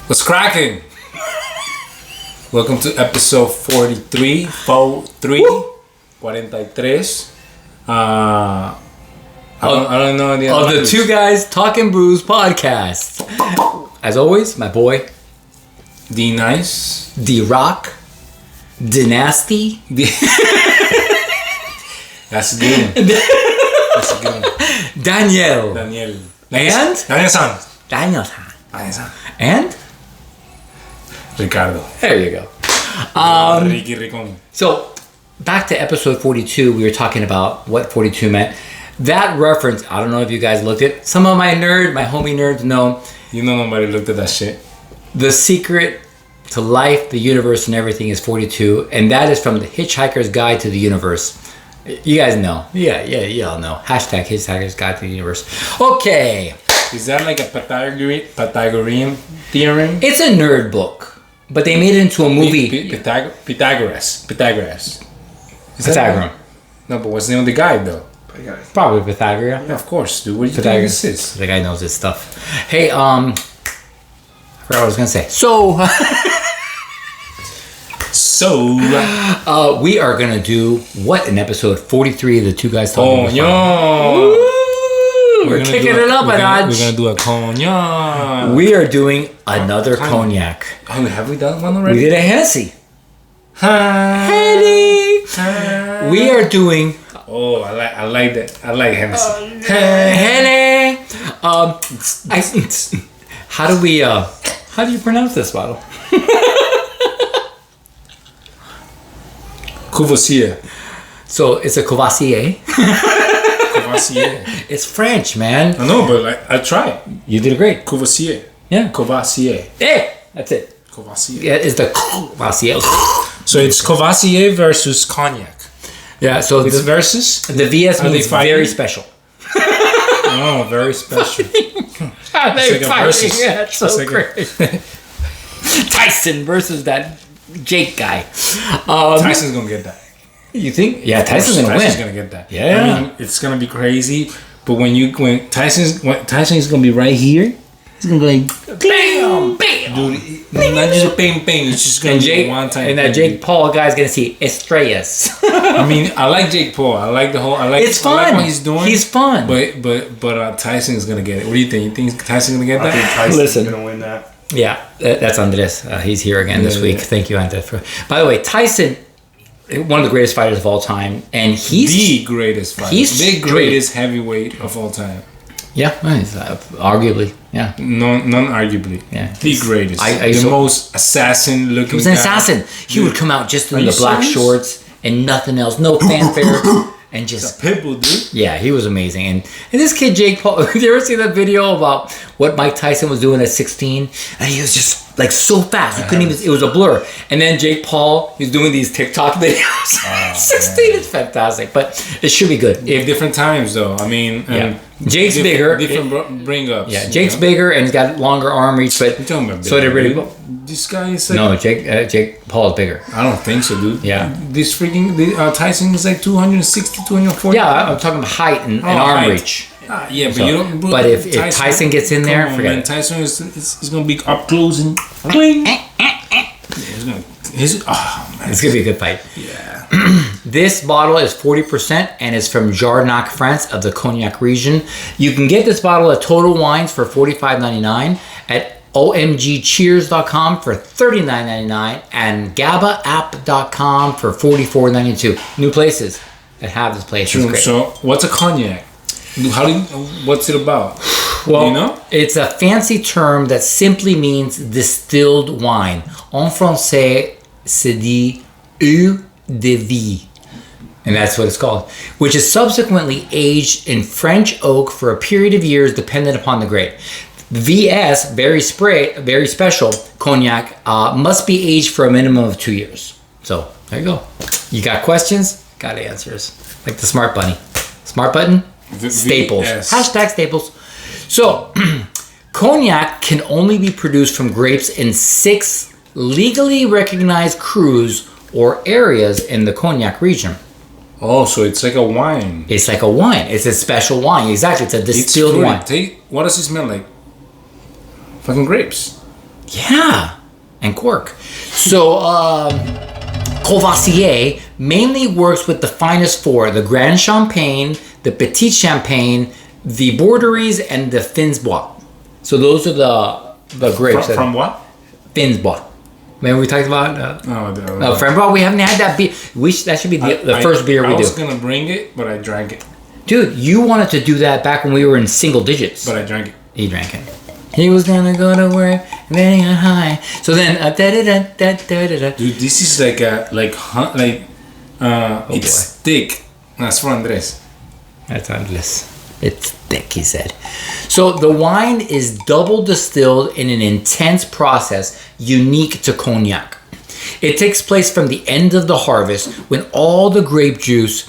What's cracking? Welcome to episode 43. I don't know the of the Two Guys Talking Brews podcast. As always, my boy D Nice, D Rock, Dynasty. That's a good one. That's a good one. Daniel. And Daniel-san. And Ricardo. there you go. Ricky Ricon. So back to episode 42, we were talking about what 42 meant. That reference, I don't know if you guys looked at it. Some of my homie nerds know. You know nobody looked at that shit. The secret to life, the universe, and everything is 42. And that is from the Hitchhiker's Guide to the Universe. You guys know. Yeah, y'all know. Hashtag Hitchhiker's Guide to the Universe. Okay. Is that like a Pythagorean theorem? It's a nerd book, but they made it into a movie. Pythagoras. Is that Pythagorean. No, but what's the name of the guy though? Probably Pythagorean. Yeah, of course, dude. What do you think this is? The guy knows his stuff. Hey, I forgot what I was gonna say. So, we are gonna do what in episode 43 of the Two Guys Talking Brews. We're kicking it up a notch. We're gonna do a cognac. We are doing another cognac. Oh, have we done one already? We did a Hennessy. Henny. We are doing. Oh, I like that. I like Hennessy. Henny. How do you pronounce this bottle? Courvoisier. So it's a Courvoisier. Courvoisier. It's French, man. I know, but I tried. You did great. Courvoisier. Yeah. Courvoisier. Hey, that's it. Courvoisier. Yeah, it's the Courvoisier. So it's Courvoisier versus cognac. Yeah, so it's versus? The VS means very special. Oh, very special. It's like a versus. Yeah, that's so great. Tyson versus that Jake guy. Tyson's gonna get that. You think? Yeah, Tyson's gonna win. Tyson's gonna get that. Yeah. I mean, it's gonna be crazy. But when Tyson's gonna be right here, he's gonna go like bam, bam, dude. Not just a bang, bang. It's just gonna be one time. And that Jake Paul guy's gonna see estrellas. I mean, I like Jake Paul. I like the whole. It's fun. I like what he's doing. He's fun. But Tyson's gonna get it. What do you think? You think Tyson's gonna get that? I think Tyson's gonna win that. Yeah, that's Andres. He's here again this week. Yeah. Thank you, Andres. By the way, Tyson, one of the greatest fighters of all time, and he's the greatest fighter. He's the greatest heavyweight of all time. Yeah, arguably. Yeah, non-arguably. Yeah, the greatest. The most assassin-looking. He was an assassin. He would come out just in the black shorts and nothing else, no fanfare, and just a pitbull, dude. Yeah, he was amazing. And this kid Jake Paul. Did you ever see that video about what Mike Tyson was doing at 16? And he was just like so fast, you couldn't even. It was a blur. And then Jake Paul, he's doing these TikTok videos. 16 is fantastic, but it should be good. If different times though, I mean, Jake's bigger. Different bring ups. Yeah, Jake's bigger and he's got longer arm reach, but so did really. This guy is like, no, Jake Paul is bigger. I don't think so, dude. Yeah, this freaking Tyson is like 260, 240. Yeah, I'm talking about height and arm reach. Yeah, but you don't. But if Tyson gets in there, forget it. Tyson is gonna be up close and it's gonna be a good fight. Yeah. This bottle is 40% and is from Jarnac, France, of the Cognac region. You can get this bottle at Total Wines for $45.99, at omgcheers.com for $39.99, and gabaapp.com for $44.92. New places that have this place. True. So, what's a cognac? What's it about? Well, you know? It's a fancy term that simply means distilled wine. En français, c'est dit eau de vie. And that's what it's called. Which is subsequently aged in French oak for a period of years dependent upon the grade. VS, very special cognac, must be aged for a minimum of 2 years. So, there you go. You got questions? Got answers. Like the Smart Bunny. Smart button? Staples. Hashtag Staples. So, cognac can only be produced from grapes in 6 legally recognized crus or areas in the Cognac region. Oh, so it's like a wine. It's like a wine. It's a special wine. Exactly. It's a distilled wine. What does it smell like? Fucking grapes. Yeah. And cork. So, Courvoisier mainly works with the finest four: the Grand Champagne, the Petit Champagne, the Borderies, and the Finsbois. So those are the grapes. From what? Finsbois. Remember we talked about Finsbois? We haven't had that beer. That should be the first beer we do. I was gonna bring it, but I drank it. Dude, you wanted to do that back when we were in single digits. But I drank it. He drank it. He was gonna go to work, very high. So then, dude, this is it's thick. That's for Andres. That's Andres. It's thick, he said. So the wine is double distilled in an intense process unique to Cognac. It takes place from the end of the harvest when all the grape juice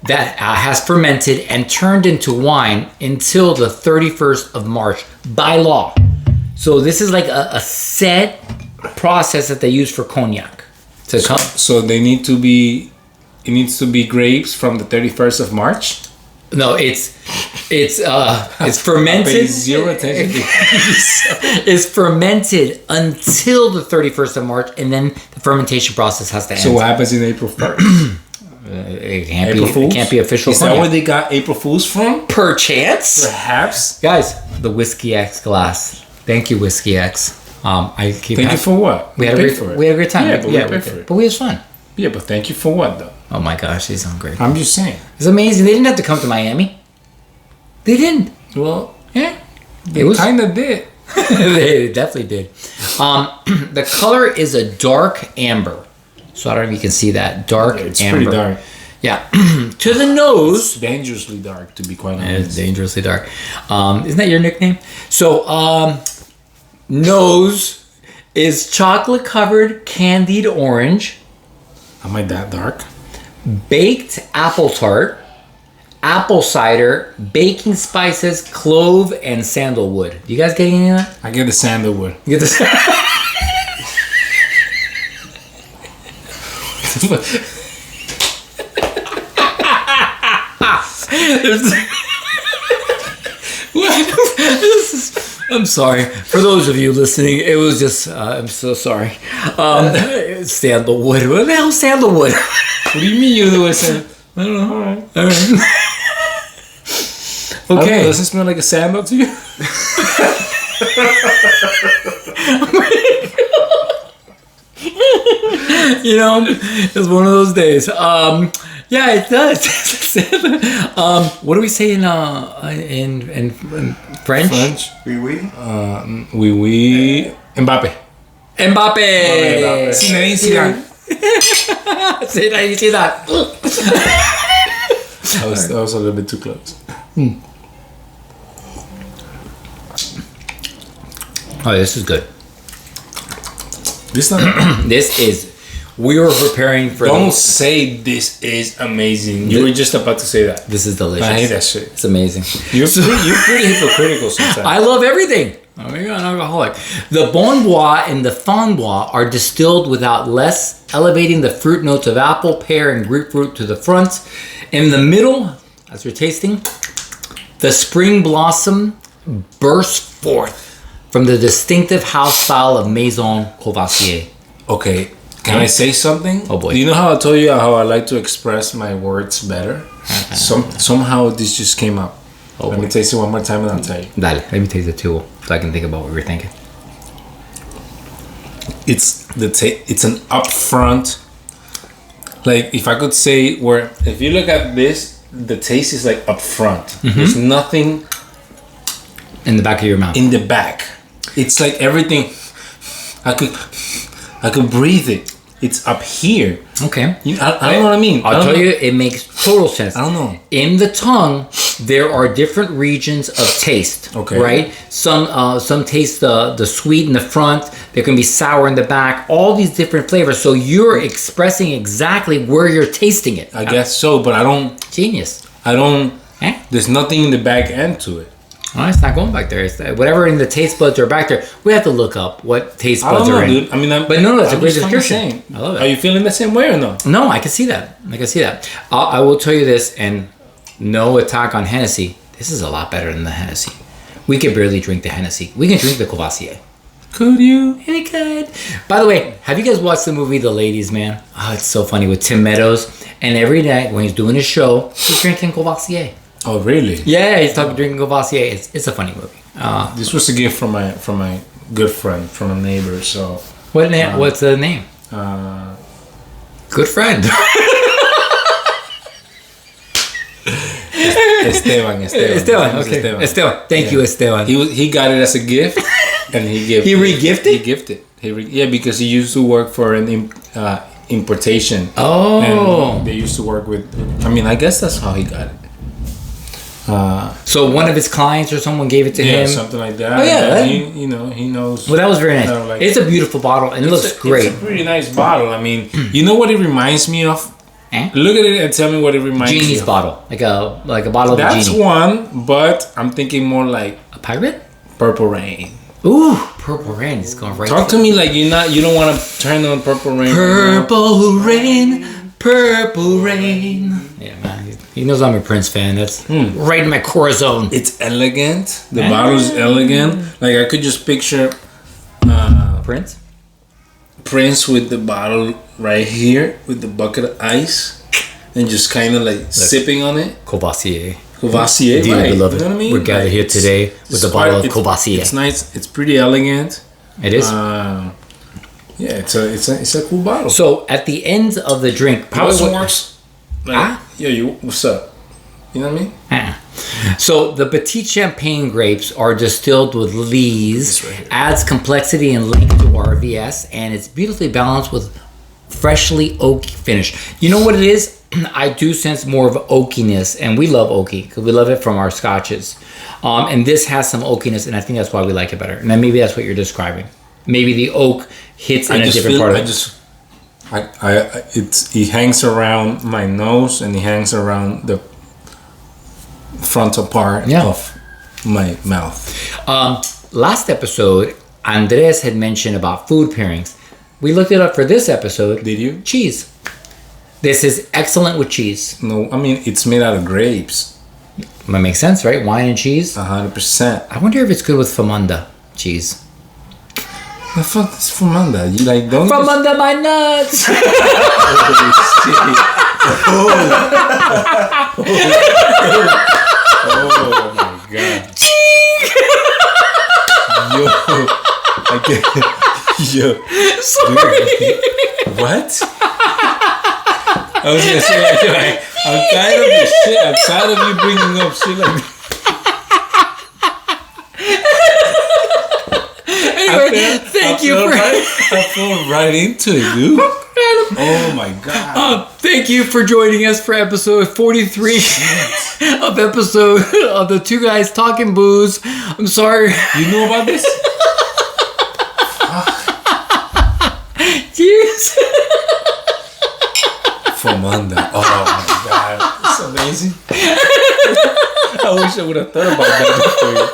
that has fermented and turned into wine until the 31st of March by law. So this is like a set process that they use for Cognac. So they need to be, it needs to be grapes from the 31st of March? No, it's fermented. Pay zero attention to It's fermented until the 31st of March, and then the fermentation process has to end. So what happens in April 1st? It can't be official. Is that where they got April Fools from? Perchance. Perhaps. Guys, the Whiskey X glass. Thank you, Whiskey X. Thank you for what? We had a great time. Yeah, but we paid for it. But we had fun. Yeah, but thank you for what though? Oh my gosh, they sound great. I'm just saying. It's amazing. They didn't have to come to Miami. They didn't. Well, yeah. They kind of did. They definitely did. The color is a dark amber. So I don't know if you can see that. Dark amber. It's pretty dark. Yeah. To the nose. It's dangerously dark, to be quite honest. It's dangerously dark. Isn't that your nickname? So, nose is chocolate covered candied orange. Am I that dark? Baked apple tart, apple cider, baking spices, clove, and sandalwood. You guys get any of that? I get the sandalwood. You get the I'm sorry. For those of you listening, it was just, I'm so sorry. Sandalwood. What the hell is sandalwood? What do you mean you do it? I don't know. All right. Okay. Does it smell like a sandal to you? You know, it's one of those days. Yeah, it does. What do we say in French? Oui, oui. Oui, oui. Mbappe. Mbappe. Zinedine Zidane. Zinedine Zidane. That was a little bit too close. Oh, this is good. This is. We were preparing for. Don't say this is amazing. You were just about to say that. This is delicious. I hate that shit. It's amazing. You're pretty hypocritical sometimes. I love everything. Oh my god, alcoholic. The Bonbois and the Framboise are distilled without less, elevating the fruit notes of apple, pear, and grapefruit to the front. In the middle, as you're tasting, the spring blossom bursts forth from the distinctive house style of Maison Courvoisier. Okay. Can I say something? Oh boy. Do you know how I told you how I like to express my words better? Somehow this just came up. Oh, let me taste it one more time and I'll tell you. Dale, let me taste it too, so I can think about what we're thinking. It's an upfront. Like if I could say if you look at this, the taste is like upfront. Mm-hmm. There's nothing in the back of your mouth. In the back, it's like everything. I could breathe it. It's up here. Okay. I don't know what I mean. I'll tell you, it makes total sense. I don't know. In the tongue, there are different regions of taste. Okay. Right? Some taste the sweet in the front. There can be sour in the back. All these different flavors. So you're expressing exactly where you're tasting it. I guess so, but I don't. Genius. I don't. There's nothing in the back end to it. Oh, it's not going back there. It's whatever in the taste buds are back there. We have to look up what taste buds are in. Dude. I mean, but no, that's a great description. I love it. Are you feeling the same way or no? No, I can see that. I will tell you this, and no attack on Hennessy. This is a lot better than the Hennessy. We can barely drink the Hennessy. We can drink the Courvoisier. Could you? We could. By the way, have you guys watched the movie The Ladies Man? Oh, it's so funny with Tim Meadows. And every night when he's doing his show, he's drinking Courvoisier. Oh, really? Yeah, he's drinking Courvoisier. It's a funny movie. This was a gift from my good friend, from a neighbor. So what name? What's the name? Good friend. Esteban. Okay. Esteban. Thank you, Esteban. He got it as a gift, and he gifted. He re-gifted? He gifted. Because he used to work for an importation. Oh. And they used to work with. I mean, I guess that's how he got it. So one of his clients or someone gave it to him? Yeah, something like that. Oh, yeah. He knows. Well, that was very nice. It's a beautiful bottle, and it looks great. It's a pretty nice bottle. I mean, you know what it reminds me of? Look at it and tell me what it reminds me of. Genie's bottle. Like a bottle of That's Genie. one, but I'm thinking more like... A pirate? Purple Rain. Ooh, Purple Rain is going right. Talk to me like you don't want to turn on Purple Rain. Purple Rain. Yeah, man. He knows I'm a Prince fan. That's right in my core zone. It's elegant. The bottle's elegant. Like I could just picture Prince with the bottle right here with the bucket of ice and just kind of like sipping on it. Courvoisier, right? Beloved. You know what I mean? We're gathered here today with a bottle of Courvoisier. It's nice. It's pretty elegant. It is. It's a cool bottle. So at the end of the drink, probably works. Like, what's up? You know what I mean? So the Petit Champagne grapes are distilled with lees, adds complexity and length to RVS, and it's beautifully balanced with freshly oaky finish. You know what it is? I do sense more of oakiness, and we love oaky because we love it from our scotches. And this has some oakiness, and I think that's why we like it better. And then maybe that's what you're describing. Maybe the oak hits in a different part of it. It hangs around my nose and it hangs around the frontal part of my mouth. Last episode, Andres had mentioned about food pairings. We looked it up for this episode. Did you? Cheese. This is excellent with cheese. No, I mean, it's made out of grapes. That makes sense, right? Wine and cheese? 100%. I wonder if it's good with Famanda cheese. The fuck is Famanda? You like don't Famanda my nuts! Oh my god. Yo. Sorry. Dude, what? I was gonna say like, I'm tired of this shit. I'm tired of you bringing up shit like that. Anyway, thank you for... I fell right into it, dude. Oh my god. Thank you for joining us for episode 43 of the Two Guys Talking Booze. I'm sorry. You know about this? Cheers. Famanda. Oh my god. It's amazing. I wish I would have thought about that before.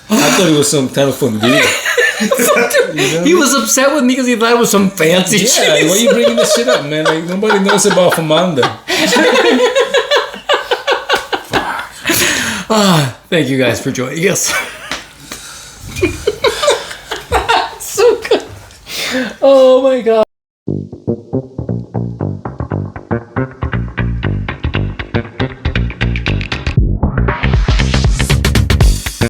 I thought it was some kind of fondue. You know? He was upset with me because he thought it was some fancy cheese. Why are you bringing this shit up, man? Like, nobody knows about Famanda. Thank you guys for joining us. So good. Oh my god.